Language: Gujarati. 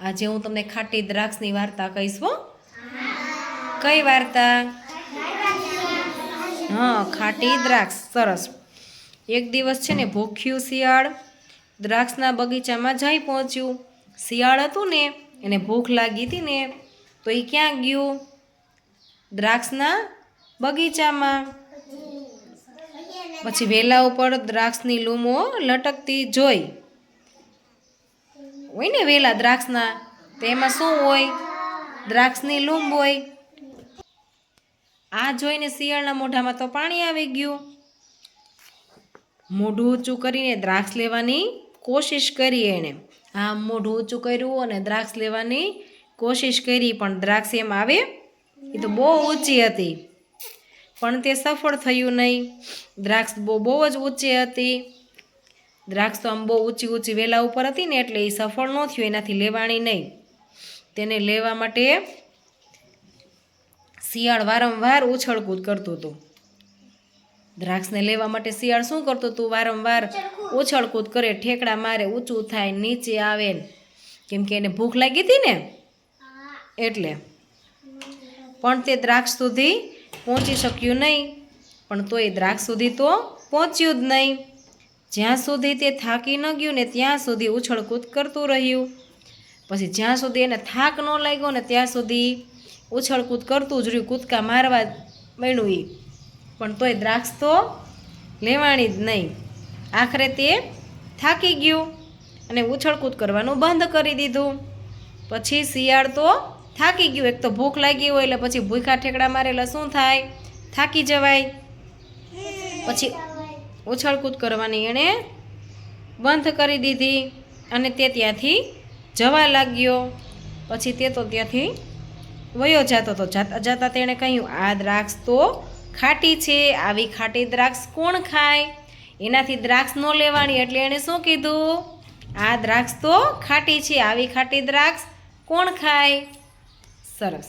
આજે હું તમને ખાટી દ્રાક્ષની વાર્તા કહીશ હો. કઈ વાર્તા? હા, ખાટી દ્રાક્ષ. સરસ. એક દિવસ છે ને ભૂખ્યું શિયાળ દ્રાક્ષના બગીચામાં જઈ પહોંચ્યું. શિયાળ હતું ને એને ભૂખ લાગી હતી ને તો એ ક્યાં ગયું? દ્રાક્ષના બગીચામાં. પછી વેલા ઉપર દ્રાક્ષની લૂમો લટકતી જોઈ. હોય ને વેલા દ્રાક્ષના, તો એમાં શું હોય? દ્રાક્ષની લૂમ હોય. આ જોઈને શિયાળના મોઢામાં તો પાણી આવી ગયું. મોઢું ઊંચું કરીને દ્રાક્ષ લેવાની કોશિશ કરી એણે. આમ મોઢું ઊંચું કર્યું અને દ્રાક્ષ લેવાની કોશિશ કરી, પણ દ્રાક્ષ એમ આવે એ તો બહુ ઊંચી હતી, પણ તે સફળ થયું નહીં. દ્રાક્ષ બહુ જ ઊંચી હતી. દ્રાક્ષ તો આમ બહુ ઊંચી વેલા ઉપર હતી ને એટલે એ સફળ ન થયું, એનાથી લેવાણી નહીં. તેને લેવા માટે શિયાળ વારંવાર ઉછળકૂદ કરતું હતું. દ્રાક્ષને લેવા માટે શિયાળ શું કરતું હતું? વારંવાર ઉછળકૂદ કરે, ઠેકડા મારે, ઊંચું થાય, નીચે આવે, કેમ કે એને ભૂખ લાગી હતી ને એટલે. પણ તે દ્રાક્ષ સુધી પહોંચી શક્યું નહીં. પણ તોય દ્રાક્ષ સુધી તો પહોંચ્યું જ નહીં. જ્યાં સુધી તે થાકી ન ગયું ને ત્યાં સુધી ઉછળકૂદ કરતું રહ્યું. પછી જ્યાં સુધી એને થાક ન લાગ્યો ને ત્યાં સુધી ઉછળકૂદ કરતું જ રહ્યું, કૂદકા મારવા માંડ્યું એ. પણ તોય દ્રાક્ષ તો લેવાણી જ નહીં. આખરે તે થાકી ગયું અને ઉછળકૂદ કરવાનું બંધ કરી દીધું. પછી શિયાળ તો થાકી ગયું. એક તો ભૂખ લાગી હોય એટલે પછી ભૂખા ઠેકડા મારેલા શું થાય? થાકી જવાય. પછી ઉછળકૂદ કરવાની એણે બંધ કરી દીધી અને તે ત્યાંથી જવા લાગ્યો. પછી તે તો ત્યાંથી વયો જતો હતો. જાતા જાતા તેણે કહ્યું, આ દ્રાક્ષ તો ખાટી છે, આવી ખાટી દ્રાક્ષ કોણ ખાય? એનાથી દ્રાક્ષ ન લેવાની. એટલે એણે શું કીધું? આ દ્રાક્ષ તો ખાટી છે, આવી ખાટી દ્રાક્ષ કોણ ખાય? સરસ.